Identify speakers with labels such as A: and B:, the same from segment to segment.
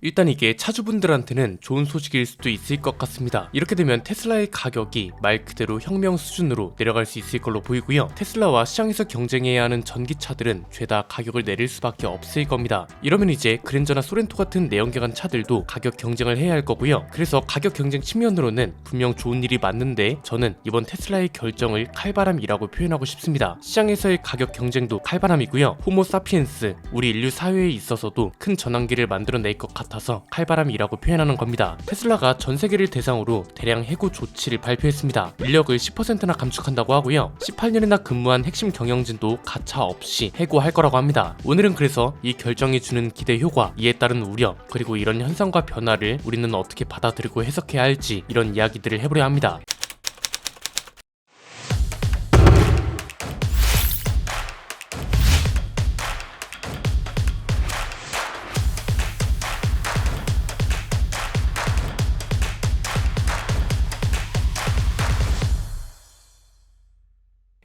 A: 일단 이게 차주분들한테는 좋은 소식일 수도 있을 것 같습니다. 이렇게 되면 테슬라의 가격이 말 그대로 혁명 수준으로 내려갈 수 있을 걸로 보이고요. 테슬라와 시장에서 경쟁해야 하는 전기차들은 죄다 가격을 내릴 수밖에 없을 겁니다. 이러면 이제 그랜저나 소렌토 같은 내연기관 차들도 가격 경쟁을 해야 할 거고요. 그래서 가격 경쟁 측면으로는 분명 좋은 일이 맞는데 저는 이번 테슬라의 결정을 칼바람이라고 표현하고 싶습니다. 시장에서의 가격 경쟁도 칼바람이고요. 호모 사피엔스, 우리 인류 사회에 있어서도 큰 전환기를 만들어낼 것 같아서 칼바람이라고 표현하는 겁니다. 테슬라가 전 세계를 대상으로 대량 해고 조치를 발표했습니다. 인력을 10%나 감축한다고 하고요. 18년이나 근무한 핵심 경영진도 가차 없이 해고할 거라고 합니다. 오늘은 그래서 이 결정이 주는 기대 효과, 이에 따른 우려, 그리고 이런 현상과 변화를 우리는 어떻게 받아들이고 해석해야 할지 이런 이야기들을 해보려 합니다.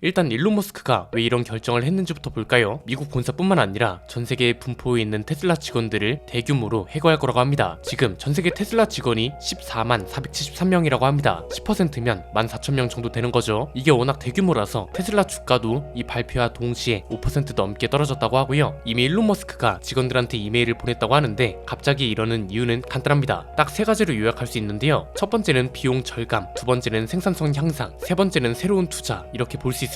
A: 일단 일론 머스크가 왜 이런 결정을 했는지부터 볼까요? 미국 본사뿐만 아니라 전 세계에 분포해 있는 테슬라 직원들을 대규모로 해고할 거라고 합니다. 지금 전 세계 테슬라 직원이 14만 473명이라고 합니다. 10%면 14,000명 정도 되는 거죠. 이게 워낙 대규모라서 테슬라 주가도 이 발표와 동시에 5% 넘게 떨어졌다고 하고요. 이미 일론 머스크가 직원들한테 이메일을 보냈다고 하는데 갑자기 이러는 이유는 간단합니다. 딱 세 가지로 요약할 수 있는데요. 첫 번째는 비용 절감, 두 번째는 생산성 향상, 세 번째는 새로운 투자, 이렇게 볼 수 있습니다.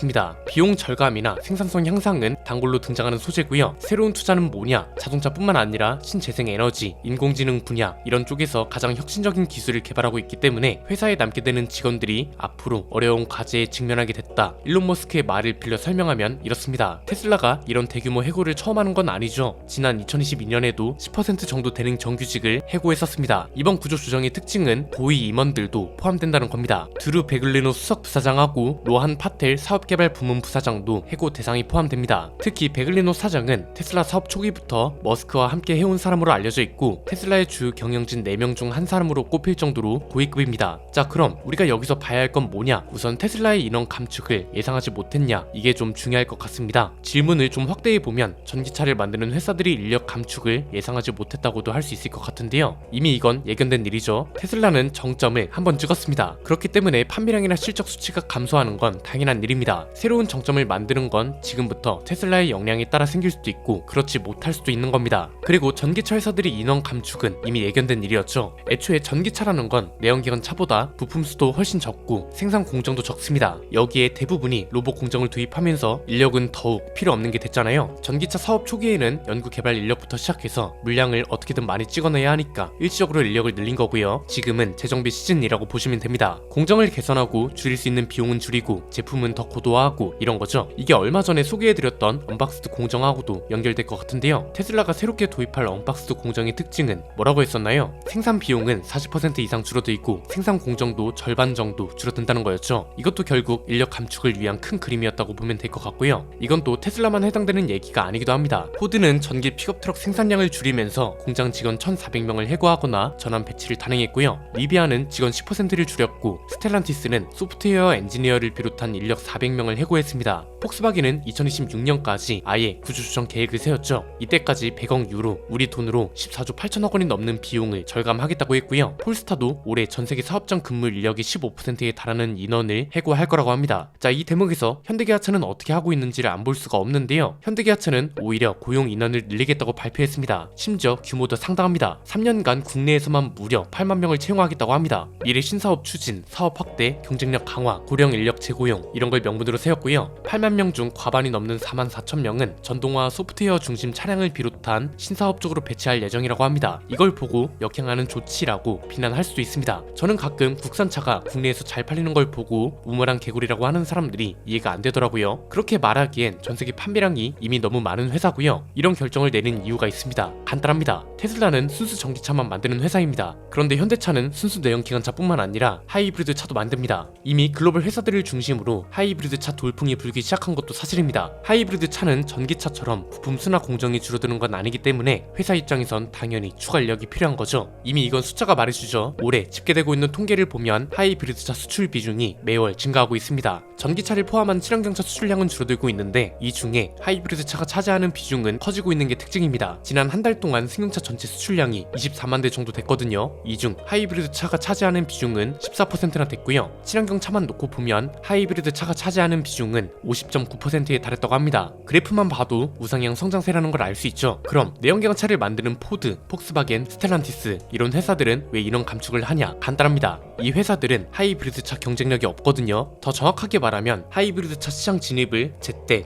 A: 비용 절감이나 생산성 향상은 단골로 등장하는 소재고요. 새로운 투자는 뭐냐? 자동차뿐만 아니라 신재생 에너지, 인공지능 분야 이런 쪽에서 가장 혁신적인 기술을 개발하고 있기 때문에 회사에 남게 되는 직원들이 앞으로 어려운 과제에 직면하게 됐다. 일론 머스크의 말을 빌려 설명하면 이렇습니다. 테슬라가 이런 대규모 해고를 처음 하는 건 아니죠. 지난 2022년에도 10% 정도 되는 정규직을 해고했었습니다. 이번 구조 조정의 특징은 고위 임원들도 포함된다는 겁니다. 드루 베글리노 수석 부사장하고 로한 파텔 사업개발 부문 부사장도 해고 대상이 포함됩니다. 특히 베글리노 사장은 테슬라 사업 초기부터 머스크와 함께 해온 사람으로 알려져 있고 테슬라의 주 경영진 4명 중 한 사람으로 꼽힐 정도로 고위급입니다. 자, 그럼 우리가 여기서 봐야 할 건 뭐냐? 우선 테슬라의 인원 감축을 예상하지 못했냐? 이게 좀 중요할 것 같습니다. 질문을 좀 확대해 보면 전기차를 만드는 회사들이 인력 감축을 예상하지 못했다고도 할 수 있을 것 같은데요. 이미 이건 예견된 일이죠. 테슬라는 정점을 한번 찍었습니다. 그렇기 때문에 판매량이나 실적 수치가 감소하는 건 당연한 일입니다. 새로운 정점을 만드는 건 지금부터 테슬라의 역량에 따라 생길 수도 있고 그렇지 못할 수도 있는 겁니다. 그리고 전기차 회사들이 인원 감축은 이미 예견된 일이었죠. 애초에 전기차라는 건 내연기관 차보다 부품 수도 훨씬 적고 생산 공정도 적습니다. 여기에 대부분이 로봇 공정을 도입하면서 인력은 더욱 필요 없는 게 됐잖아요. 전기차 사업 초기에는 연구 개발 인력부터 시작해서 물량을 어떻게든 많이 찍어내야 하니까 일시적으로 인력을 늘린 거고요. 지금은 재정비 시즌이라고 보시면 됩니다. 공정을 개선하고 줄일 수 있는 비용은 줄이고 제품은 더 고도화하고 이런 거죠. 이게 얼마 전에 소개해드렸던 언박스드 공정하고도 연결될 것 같은데요. 테슬라가 새롭게 도입할 언박스드 공정의 특징은 뭐라고 했었나요? 생산 비용은 40% 이상 줄어들고 생산 공정도 절반 정도 줄어든다는 거였죠. 이것도 결국 인력 감축을 위한 큰 그림이었다고 보면 될 것 같고요. 이건 또 테슬라만 해당되는 얘기가 아니기도 합니다. 포드는 전기 픽업 트럭 생산량을 줄이면서 공장 직원 1,400명을 해고하거나 전환 배치를 단행했고요. 리비아는 직원 10%를 줄였고 스텔란티스는 소프트웨어 엔지니어를 비롯한 인력 400명을 해고했습니다. 폭스바겐은 2026년까지 아예 구조조정 계획을 세웠죠. 이때까지 100억 유로, 우리 돈으로 14조 8천억 원이 넘는 비용을 절감하겠다고 했고요. 폴스타도 올해 전세계 사업장 근무 인력이 15%에 달하는 인원을 해고할 거라고 합니다. 자, 이 대목에서 현대기아차는 어떻게 하고 있는지를 안 볼 수가 없는데요. 현대기아차는 오히려 고용 인원을 늘리겠다고 발표했습니다. 심지어 규모도 상당합니다. 3년간 국내에서만 무려 8만 명을 채용하겠다고 합니다. 미래 신사업 추진, 사업 확대, 경쟁력 강화, 고령 인력 재고용 이런 걸 명분으로 세웠고요. 8만 명 중 과반이 넘는 4만 4천 명은 전동화 소프트웨어 중심 차량을 비롯한 신사업 쪽으로 배치할 예정이라고 합니다. 이걸 보고 역행하는 조치라고 비난할 수도 있습니다. 저는 가끔 국산차가 국내에서 잘 팔리는 걸 보고 우물안 개구리라고 하는 사람들이 이해가 안 되더라고요. 그렇게 말하기엔 전세계 판매량이 이미 너무 많은 회사고요. 이런 결정을 내린 이유가 있습니다. 간단합니다. 테슬라는 순수 전기차만 만드는 회사입니다. 그런데 현대차는 순수 내연기관차뿐만 아니라 하이브리드 차도 만듭니다. 이미 글로벌 회사들을 중심으로 하이브리드 하이브리드 차 돌풍이 불기 시작한 것도 사실입니다. 하이브리드 차는 전기차처럼 부품 수납 공정이 줄어드는 건 아니기 때문에 회사 입장에선 당연히 추가 인력이 필요한 거죠. 이미 이건 숫자가 말해주죠. 올해 집계되고 있는 통계를 보면 하이브리드 차 수출 비중이 매월 증가하고 있습니다. 전기차를 포함한 친환경차 수출량은 줄어들고 있는데 이 중에 하이브리드 차가 차지하는 비중은 커지고 있는 게 특징입니다. 지난 한 달 동안 승용차 전체 수출량이 24만 대 정도 됐거든요. 이 중 하이브리드 차가 차지하는 비중은 14%나 됐고요. 친환경 차만 놓고 보면 하이브리드 차가 차지하는 비중은 50.9%에 달했다고 합니다. 그래프만 봐도 우상향 성장세라는 걸 알 수 있죠. 그럼 내연기관 차를 만드는 포드, 폭스바겐, 스텔란티스 이런 회사들은 왜 이런 감축을 하냐? 간단합니다. 이 회사들은 하이브리드 차 경쟁력이 없거든요. 더 정확하게 말하면 하이브리드 차 시장 진입을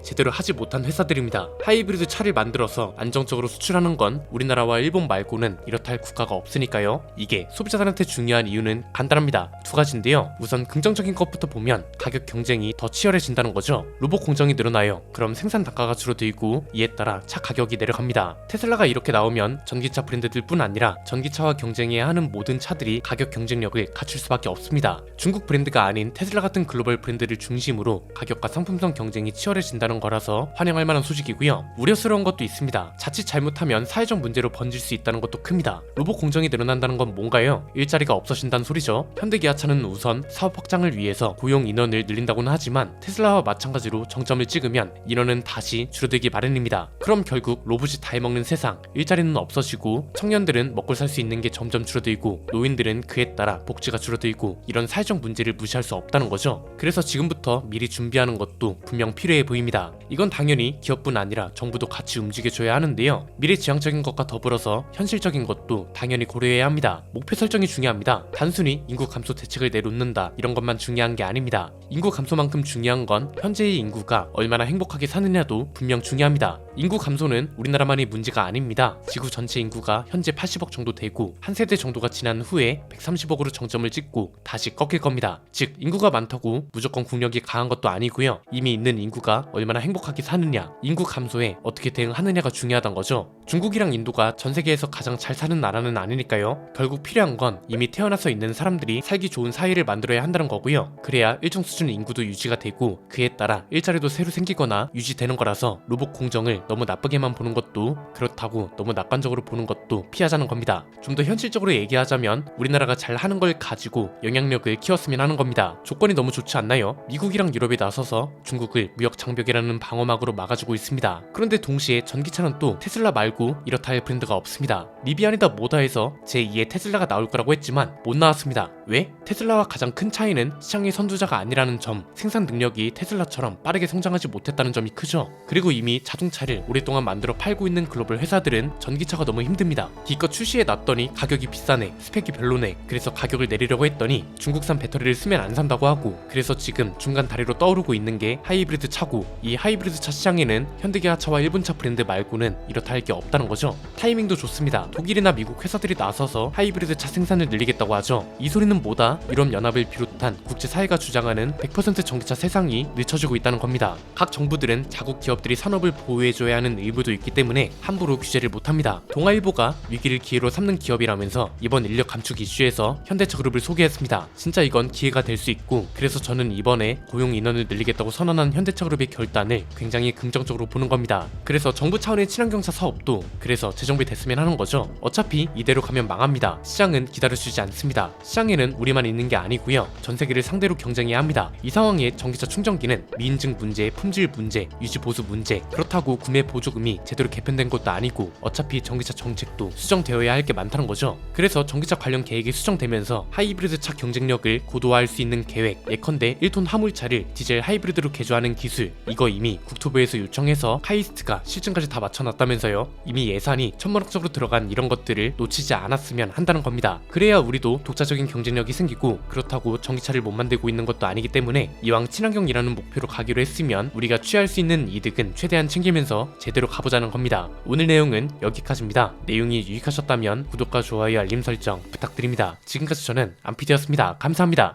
A: 제대로 하지 못한 회사들입니다. 하이브리드 차를 만들어서 안정적으로 수출하는 건 우리나라와 일본 말고는 이렇다 할 국가가 없으니까요. 이게 소비자들한테 중요한 이유는 간단합니다. 두 가지인데요. 우선 긍정적인 것부터 보면 가격 경쟁이 더 치열해진다는 거죠. 로봇 공정이 늘어나요. 그럼 생산 단가가 줄어들고 이에 따라 차 가격이 내려갑니다. 테슬라가 이렇게 나오면 전기차 브랜드들뿐 아니라 전기차와 경쟁해야 하는 모든 차들이 가격 경쟁력을 갖출 수밖에 없습니다. 중국 브랜드가 아닌 테슬라 같은 글로벌 브랜드를 중심으로 가격과 상품성 경쟁이 치열해진다는 거라서 환영할 만한 소식이고요. 우려스러운 것도 있습니다. 자칫 잘못하면 사회적 문제로 번질 수 있다는 것도 큽니다. 로봇 공정이 늘어난다는 건 뭔가요? 일자리가 없어진다는 소리죠. 현대기아차는 우선 사업 확장을 위해서 고용 인원을 늘린다고는 하지만 테슬라와 마찬가지로 정점을 찍으면 인원은 다시 줄어들기 마련입니다. 그럼 결국 로봇이 다 해먹는 세상, 일자리는 없어지고 청년들은 먹고 살 수 있는 게 점점 줄어들고 노인들은 그에 따라 복지가 줄어들고 이런 사회적 문제를 무시할 수 없다는 거죠. 그래서 지금부터 미리 준비하는 것도 분명 필요해 보입니다. 이건 당연히 기업뿐 아니라 정부도 같이 움직여줘야 하는데요. 미래지향적인 것과 더불어서 현실적인 것도 당연히 고려해야 합니다. 목표 설정이 중요합니다. 단순히 인구 감소 대책을 내놓는다 이런 것만 중요한 게 아닙니다. 인구 감소만큼 중요한 건 현재의 인구가 얼마나 행복하게 사느냐도 분명 중요합니다. 인구 감소는 우리나라만의 문제가 아닙니다. 지구 전체 인구가 현재 80억 정도 되고 한 세대 정도가 지난 후에 130억으로 정점을 찍고 다시 꺾일 겁니다. 즉 인구가 많다고 무조건 국력이 강한 것도 아니고요. 이미 있는 인구가 얼마나 행복하게 사느냐, 인구 감소에 어떻게 대응하느냐가 중요하단 거죠. 중국이랑 인도가 전 세계에서 가장 잘 사는 나라는 아니니까요. 결국 필요한 건 이미 태어나서 있는 사람들이 살기 좋은 사회를 만들어야 한다는 거고요. 그래야 일정 수준의 인구도 유지가 되고 그에 따라 일자리도 새로 생기거나 유지되는 거라서 로봇 공정을 너무 나쁘게만 보는 것도 그렇다고 너무 낙관적으로 보는 것도 피하자는 겁니다. 좀 더 현실적으로 얘기하자면 우리나라가 잘 하는 걸 가지고 영향력을 키웠으면 하는 겁니다. 조건이 너무 좋지 않나요? 미국이랑 유럽이 나서서 중국을 무역 장벽이라는 방어막으로 막아주고 있습니다. 그런데 동시에 전기차는 또 테슬라 말고 이렇다 할 브랜드가 없습니다. 리비안이다 뭐다 해서 제2의 테슬라가 나올 거라고 했지만 못 나왔습니다. 왜? 테슬라와 가장 큰 차이는 시장의 선두자가 아니라는 점, 생산 능력이 테슬라처럼 빠르게 성장하지 못했다는 점이 크죠. 그리고 이미 자동차를 오랫동안 만들어 팔고 있는 글로벌 회사들은 전기차가 너무 힘듭니다. 기껏 출시해 놨더니 가격이 비싸네, 스펙이 별로네, 그래서 가격을 내리려고 했더니 중국산 배터리를 쓰면 안 산다고 하고, 그래서 지금 중간 다리로 떠오르고 있는 게 하이브리드 차고, 이 하이브리드 차 시장에는 현대기아차와 일본차 브랜드 말고는 이렇다 할 게 없다는 거죠. 타이밍도 좋습니다. 독일이나 미국 회사들이 나서서 하이브리드 차 생산을 늘리겠다고 하죠. 이 소리는 뭐다? 유럽연합을 비롯한 국제사회가 주장하는 100% 전기차 세상이 늦춰지고 있다는 겁니다. 각 정부들은 자국 기업들이 산업을 보호해줘야 하는 의무도 있기 때문에 함부로 규제를 못합니다. 동아일보가 위기를 기회로 삼는 기업이라면서 이번 인력 감축 이슈에서 현대차그룹을 소개했습니다. 진짜 이건 기회가 될 수 있고, 그래서 저는 이번에 고용 인원을 늘리겠다고 선언한 현대차그룹의 결단을 굉장히 긍정적으로 보는 겁니다. 그래서 정부 차원의 친환경차 사업도 그래서 재정비됐으면 하는 거죠. 어차피 이대로 가면 망합니다. 시장은 기다려주지 않습니다. 시장에는 우리만 있는 게 아니고요. 전 세계를 상대로 경쟁해야 합니다. 이 상황에 전기차 충전기는 미인증 문제, 품질 문제, 유지 보수 문제, 그렇다고 구매 보조금이 제대로 개편된 것도 아니고 어차피 전기차 정책도 수정되어야 할 게 많다는 거죠. 그래서 전기차 관련 계획이 수정되면서 하이브리드 차 경쟁력을 고도화할 수 있는 계획, 예컨대 1톤 화물차를 디젤 하이브리드로 개조하는 기술, 이거 이미 국토부에서 요청해서 카이스트가 실증까지 다 맞춰놨다면서요. 이미 예산이 천문학적으로 들어간 이런 것들을 놓치지 않았으면 한다는 겁니다. 그래야 우리도 독자적인 경쟁력이 생기고, 그렇다고 전기차를 못 만들고 있는 것도 아니기 때문에 이왕 친환경이라는 목표로 가기로 했으면 우리가 취할 수 있는 이득은 최대한 챙기면서 제대로 가보자는 겁니다. 오늘 내용은 여기까지입니다. 내용이 유익하셨다면 구독과 좋아요, 알림 설정 부탁드립니다. 지금까지 저는 안피디였습니다. 감사합니다.